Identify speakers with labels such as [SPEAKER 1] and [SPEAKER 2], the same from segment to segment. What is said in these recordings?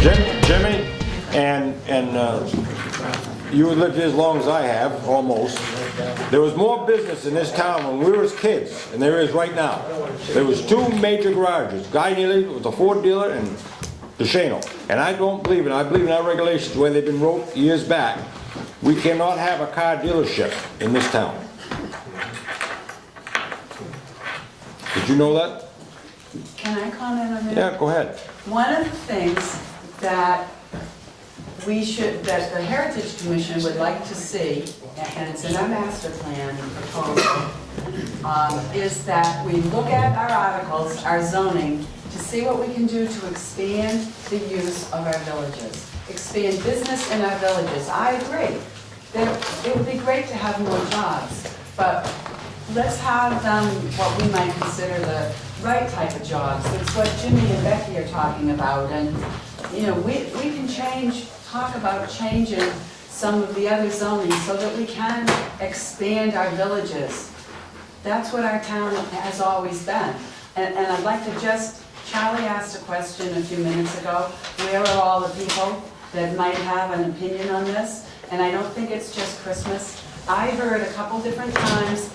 [SPEAKER 1] Jimmy, and you lived here as long as I have, almost. There was more business in this town when we were kids than there is right now. There was two major garages, Guy Neely with a Ford dealer and DeShano. And I don't believe, and I believe in our regulations, the way they've been wrote years back, we cannot have a car dealership in this town. Did you know that?
[SPEAKER 2] Can I comment on that?
[SPEAKER 1] Yeah, go ahead.
[SPEAKER 2] One of the things that that the Heritage Commission would like to see, and it's in our master plan proposal, is that we look at our articles, our zoning, to see what we can do to expand the use of our villages, expand business in our villages. I agree that it would be great to have more jobs, but let's have them what we might consider the right type of jobs. It's what Jimmy and Becky are talking about, and you know, we can talk about changing some of the other zoning so that we can expand our villages. That's what our town has always been. And I'd like to Charlie asked a question a few minutes ago, where are all the people that might have an opinion on this? And I don't think it's just Christmas. I heard a couple different times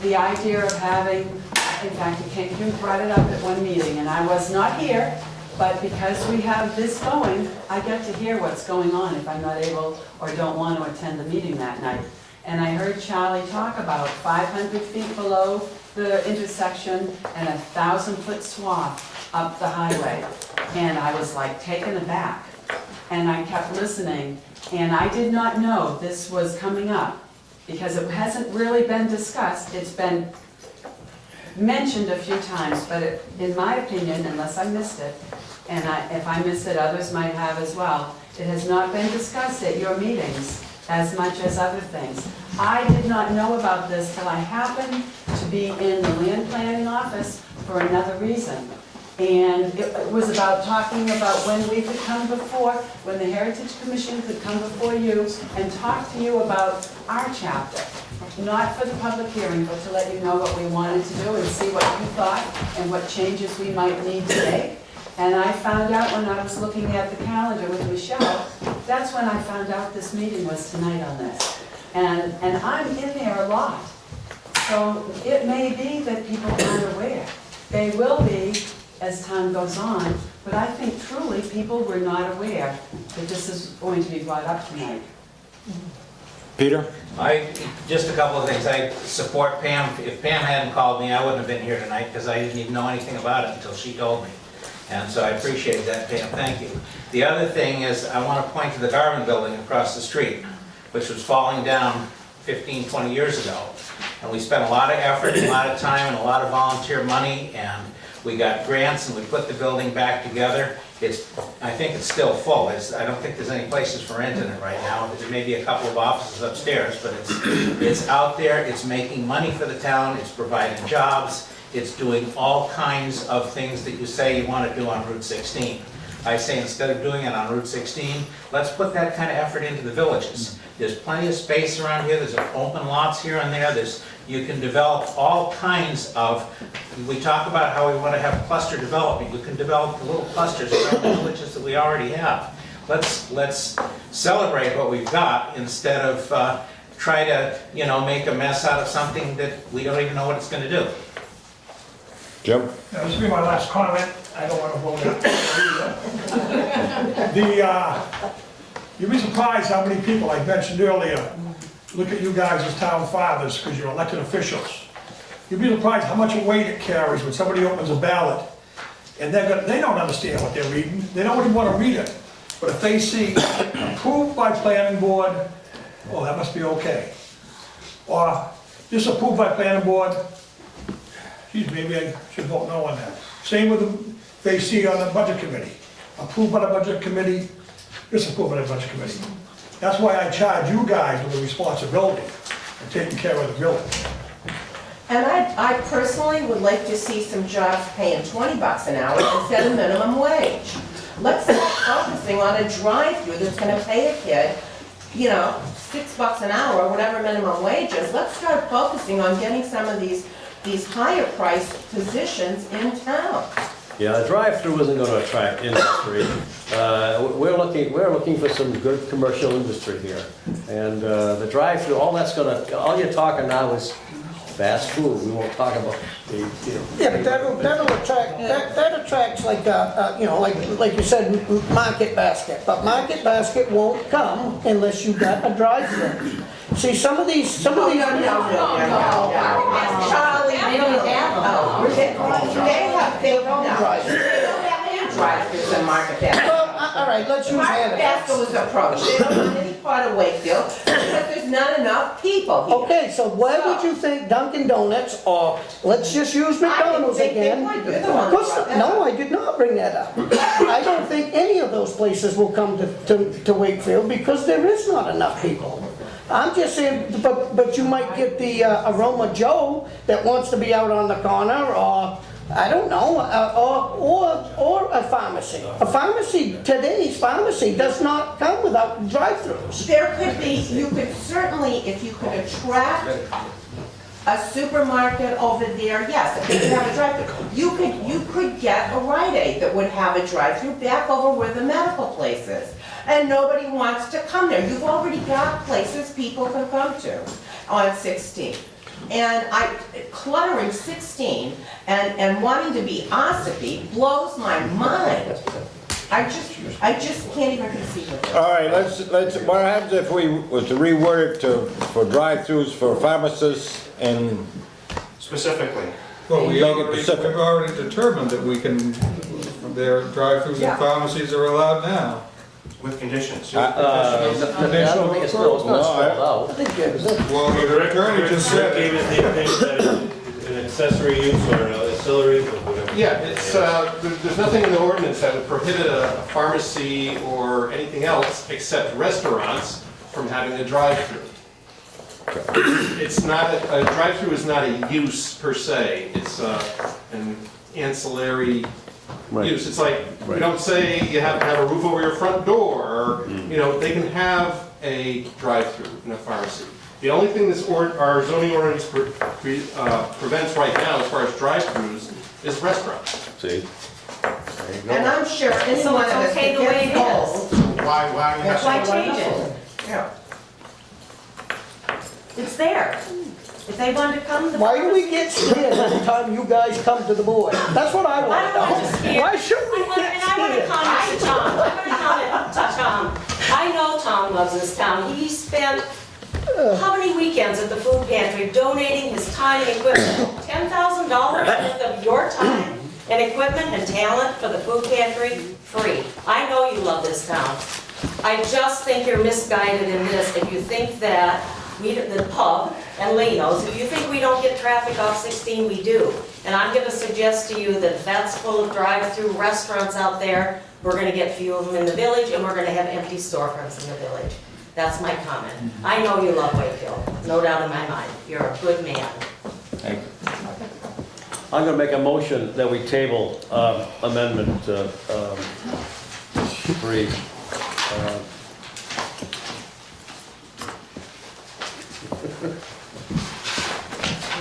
[SPEAKER 2] the idea of having, in fact, you brought it up at one meeting, and I was not here, but because we have this going, I get to hear what's going on if I'm not able or don't want to attend the meeting that night. And I heard Charlie talk about 500 feet below the intersection and a 1,000-foot swath up the highway. And I was like taken aback. And I kept listening, and I did not know this was coming up because it hasn't really been discussed. It's been mentioned a few times, but in my opinion, unless I missed it, and if I missed it, others might have as well, it has not been discussed at your meetings as much as other things. I did not know about this till I happened to be in the land planning office for another reason. And it was about talking about when we could come before, when the Heritage Commission could come before you and talk to you about our chapter. Not for the public hearing, but to let you know what we wanted to do and see what you thought and what changes we might need to make. And I found out when I was looking at the calendar with Michelle, that's when I found out this meeting was tonight on this. And I'm in there a lot. So it may be that people aren't aware. They will be as time goes on, but I think truly people were not aware that this is going to be brought up tonight.
[SPEAKER 1] Peter?
[SPEAKER 3] Just a couple of things. I support Pam. If Pam hadn't called me, I wouldn't have been here tonight because I didn't even know anything about it until she told me. And so I appreciate that, Pam. Thank you. The other thing is I want to point to the Garvin building across the street, which was falling down 15, 20 years ago. And we spent a lot of effort, a lot of time, and a lot of volunteer money, and we got grants, and we put the building back together. I think it's still full. I don't think there's any places for rent in it right now. There may be a couple of offices upstairs, but it's out there. It's making money for the town. It's providing jobs. It's doing all kinds of things that you say you want to do on Route 16. I say instead of doing it on Route 16, let's put that kind of effort into the villages. There's plenty of space around here. There's open lots here and there. You can develop all kinds of, we talk about how we want to have cluster development. You can develop the little clusters around the villages that we already have. Let's celebrate what we've got instead of try to, make a mess out of something that we don't even know what it's going to do.
[SPEAKER 1] Jim?
[SPEAKER 4] Now, this will be my last comment. I don't want to vote out. You'd be surprised how many people, I mentioned earlier, look at you guys as town fathers because you're elected officials. You'd be surprised how much weight it carries when somebody opens a ballot and they don't understand what they're reading. They don't even want to read it. But if they see approved by planning board, oh, that must be okay. Or disapproved by planning board, geez, maybe I should vote no on that. Same with they see on the budget committee. Approved by the budget committee, disapproved by the budget committee. That's why I charge you guys with the responsibility of taking care of the village.
[SPEAKER 5] And I personally would like to see some jobs paying $20 an hour instead of minimum wage. Let's start focusing on a drive-through that's gonna pay a kid, $6 an hour, or whatever minimum wage is. Let's start focusing on getting some of these higher priced positions in town.
[SPEAKER 6] Yeah, a drive-through isn't gonna attract industry. We're looking for some good commercial industry here. And the drive-through, all you're talking now is fast food. We won't talk about the,
[SPEAKER 7] Yeah, but that'll attract, that attracts like, like you said, Market Basket. But Market Basket won't come unless you got a drive-through. See, some of these.
[SPEAKER 5] Charlie, they don't have drive-throughs in Market Basket.
[SPEAKER 7] Well, all right, let's use
[SPEAKER 5] Market Basket
[SPEAKER 7] Hannah.
[SPEAKER 5] was approached, they don't want any part of Wakefield because there's not enough people here.
[SPEAKER 7] Okay, so why would you think Dunkin' Donuts, or let's just use McDonald's
[SPEAKER 5] think they
[SPEAKER 7] again?
[SPEAKER 5] would. You're the one
[SPEAKER 7] Of course
[SPEAKER 5] that brought that
[SPEAKER 7] No,
[SPEAKER 5] up.
[SPEAKER 7] I did not bring that up. I don't think any of those places will come to Wakefield because there is not enough people. I'm just saying, but you might get the Aroma Joe that wants to be out on the corner, or, I don't know, or a pharmacy. A pharmacy, today's pharmacy does not come without drive-throughs.
[SPEAKER 5] There could be, you could certainly, if you could attract a supermarket over there, yes, if they could have a drive-through. You could get a Rite Aid that would have a drive-through back over where the medical place is. And nobody wants to come there. You've already got places people can come to on 16. And cluttering 16 and wanting to be Ossipee blows my mind. I just can't even conceive of it.
[SPEAKER 1] All right, what happens if we was to reword it for drive-throughs for pharmacists and,
[SPEAKER 8] Specifically.
[SPEAKER 9] Well,
[SPEAKER 1] Make it specific.
[SPEAKER 9] we've already determined that we can, their drive-throughs
[SPEAKER 5] Yeah.
[SPEAKER 9] and pharmacies are allowed now.
[SPEAKER 8] With conditions.
[SPEAKER 6] I don't think it's not spelled out.
[SPEAKER 7] I think it was it.
[SPEAKER 9] Well, the attorney just said
[SPEAKER 10] Gave
[SPEAKER 9] it.
[SPEAKER 10] us the opinion that it's an accessory use or an ancillary, or whatever.
[SPEAKER 8] Yeah, it's, there's nothing in the ordinance that would prohibit a pharmacy or anything else except restaurants from having a drive-through. It's not, a drive-through is not a use per se, it's an ancillary use. It's like, we don't say you have to have a roof over your front door, or, they can have a drive-through in a pharmacy. The only thing our zoning ordinance prevents right now as far as drive-throughs is restaurants.
[SPEAKER 6] See?
[SPEAKER 5] And I'm sure any one of us
[SPEAKER 2] okay
[SPEAKER 5] that
[SPEAKER 2] the way
[SPEAKER 5] gets
[SPEAKER 2] it
[SPEAKER 5] told.
[SPEAKER 8] Why we have
[SPEAKER 2] Why
[SPEAKER 8] to-
[SPEAKER 2] change it?
[SPEAKER 5] Yeah.
[SPEAKER 2] It's there. If they want to come, the
[SPEAKER 7] Why do we get scared every time you guys come to the board? That's what I
[SPEAKER 2] I
[SPEAKER 7] want
[SPEAKER 2] don't want
[SPEAKER 7] to
[SPEAKER 2] to
[SPEAKER 7] know.
[SPEAKER 2] scare.
[SPEAKER 7] Why should we get
[SPEAKER 2] And I want to
[SPEAKER 7] scared?
[SPEAKER 2] comment to Tom. I want to comment to Tom. I know Tom loves this town. He spent how many weekends at the food pantry donating his time and equipment? $10,000 worth of your time and equipment and talent for the food pantry, free. I know you love this town. I just think you're misguided in this if you think that the pub and Lino's, if you think we don't get traffic off 16, we do. And I'm gonna suggest to you that if that's full of drive-through restaurants out there, we're gonna get few of them in the village, and we're gonna have empty storefronts in the village. That's my comment. I know you love Wakefield, no doubt in my mind. You're a good man.
[SPEAKER 6] I'm gonna make a motion that we table amendment 3.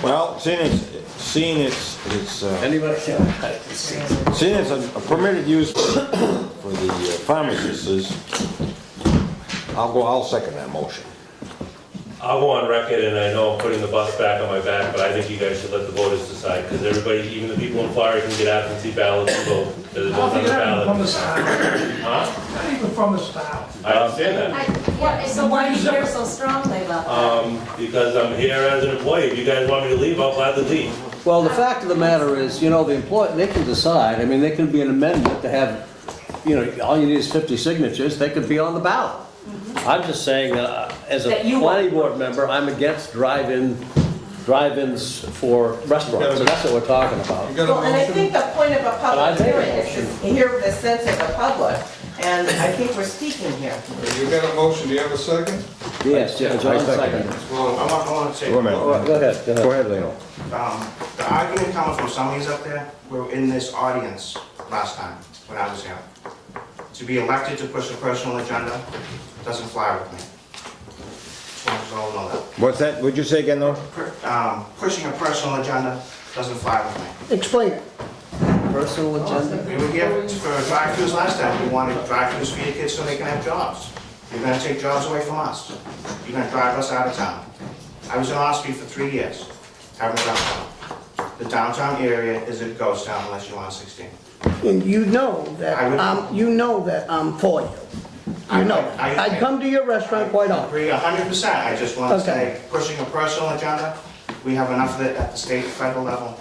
[SPEAKER 1] well, seeing it's
[SPEAKER 6] Anybody?
[SPEAKER 1] seeing it's a permitted use for the pharmacists, I'll second that motion.
[SPEAKER 10] I'll go on record, and I know I'm putting the bus back on my back, but I think you guys should let the voters decide, because everybody, even the people in Florida can get out and see ballots and vote. There's
[SPEAKER 4] I don't
[SPEAKER 10] no
[SPEAKER 4] think
[SPEAKER 10] other
[SPEAKER 4] that from the
[SPEAKER 10] ballot.
[SPEAKER 4] style.
[SPEAKER 10] Huh?
[SPEAKER 4] Not even from the style.
[SPEAKER 10] I understand that.
[SPEAKER 2] So why do you feel so strongly about that?
[SPEAKER 10] Because I'm here as an employee. If you guys want me to leave, I'll gladly leave.
[SPEAKER 6] Well, the fact of the matter is, the employee, they can decide. I mean, there could be an amendment to have, all you need is 50 signatures, they could be on the ballot. I'm just saying that as a
[SPEAKER 2] That you
[SPEAKER 6] planning
[SPEAKER 2] want.
[SPEAKER 6] board member, I'm against drive-ins for restaurants, so that's what we're talking about.
[SPEAKER 9] You got a
[SPEAKER 5] Well, and I
[SPEAKER 9] motion?
[SPEAKER 5] think the point of a
[SPEAKER 6] But I
[SPEAKER 5] public
[SPEAKER 6] think
[SPEAKER 5] hearing
[SPEAKER 6] a
[SPEAKER 5] is to hear the sense of the public, and I think we're speaking here.
[SPEAKER 9] You got a motion, do you have a second?
[SPEAKER 6] Yes, John seconded.
[SPEAKER 8] Well, I want to say.
[SPEAKER 1] Wait a minute.
[SPEAKER 6] Go ahead,
[SPEAKER 1] Go ahead, Lino.
[SPEAKER 8] The argument coming from some of these up there were in this audience last time, when I was here. To be elected to push a personal agenda doesn't fly with me. Just want you all to know that.
[SPEAKER 1] What's that, what'd you say again, though?
[SPEAKER 8] Pushing a personal agenda doesn't fly with me.
[SPEAKER 7] Explain it.
[SPEAKER 6] personal agenda?
[SPEAKER 11] We were here for drive-throughs last time. We wanted drive-throughs for your kids so they can have jobs. You're gonna take jobs away from us. You're gonna drive us out of town. I was in Ospey for 3 years, having a downtown. The downtown area is a ghost town unless you're on 16.
[SPEAKER 7] And you know that, I'm for you. You know that. I come to your restaurant quite
[SPEAKER 11] I
[SPEAKER 7] often.
[SPEAKER 11] agree 100%. I just want to
[SPEAKER 7] Okay.
[SPEAKER 11] say, pushing a personal agenda, we have enough of it at the state, federal level.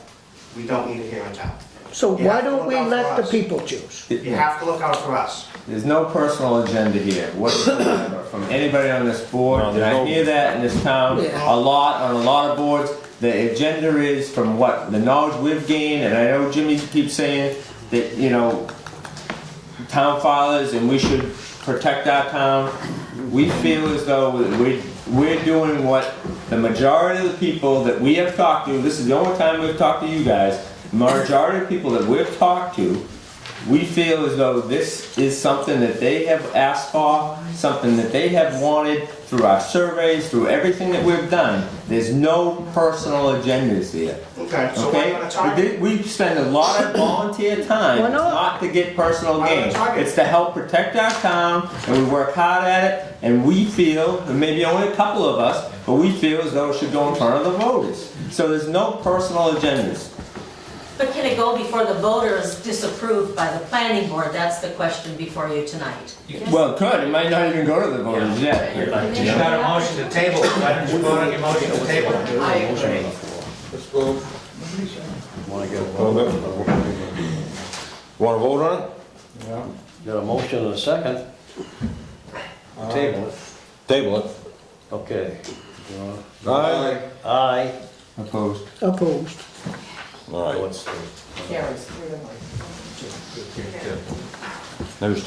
[SPEAKER 11] We don't need it here in town.
[SPEAKER 7] So
[SPEAKER 11] You
[SPEAKER 7] why
[SPEAKER 11] have to
[SPEAKER 7] don't we
[SPEAKER 11] look out
[SPEAKER 7] let
[SPEAKER 11] for
[SPEAKER 7] the
[SPEAKER 11] us.
[SPEAKER 7] people choose?
[SPEAKER 11] You have to look out for us.
[SPEAKER 12] There's no personal agenda here whatsoever from anybody on this board,
[SPEAKER 1] No,
[SPEAKER 12] and
[SPEAKER 1] there's
[SPEAKER 12] I
[SPEAKER 1] no-
[SPEAKER 12] hear that in this town
[SPEAKER 7] Yeah.
[SPEAKER 12] a lot, on a lot of boards. The agenda is from what, the knowledge we've gained, and I know Jimmy keeps saying that, you know, town fathers and we should protect our town. We feel as though we're doing what the majority of the people that we have talked to, this is the only time we've talked to you guys, the majority of people that we've talked to, we feel as though this is something that they have asked for, something that they have wanted through our surveys, through everything that we've done. There's no personal agendas here.
[SPEAKER 11] Okay, so why are you
[SPEAKER 12] Okay?
[SPEAKER 11] gonna target?
[SPEAKER 12] We spend a lot of volunteer time,
[SPEAKER 7] Why
[SPEAKER 12] it's
[SPEAKER 7] not?
[SPEAKER 12] not to get personal
[SPEAKER 11] Why
[SPEAKER 12] gain.
[SPEAKER 11] not target?
[SPEAKER 12] It's to help protect our town, and we work hard at it, and we feel, and maybe only a couple of us, but we feel as though it should go in front of the voters. So there's no personal agendas.
[SPEAKER 13] But can it go before the voters disapproved by the planning board? That's the question before you tonight.
[SPEAKER 12] Well, it could, it might not even go to the voters yet.
[SPEAKER 3] You got a motion to table, why don't you vote on your motion to table?
[SPEAKER 2] I agree.
[SPEAKER 9] Let's go.
[SPEAKER 6] Wanna get a
[SPEAKER 1] Want
[SPEAKER 6] vote?
[SPEAKER 1] to vote on it?
[SPEAKER 6] Got a motion and a second? Table it.
[SPEAKER 1] Table it.
[SPEAKER 6] Okay.
[SPEAKER 1] Aye.
[SPEAKER 6] Aye.
[SPEAKER 12] Opposed.
[SPEAKER 7] Opposed.
[SPEAKER 1] All right.
[SPEAKER 6] What's the-
[SPEAKER 5] Carries 3 to 1.
[SPEAKER 1] There's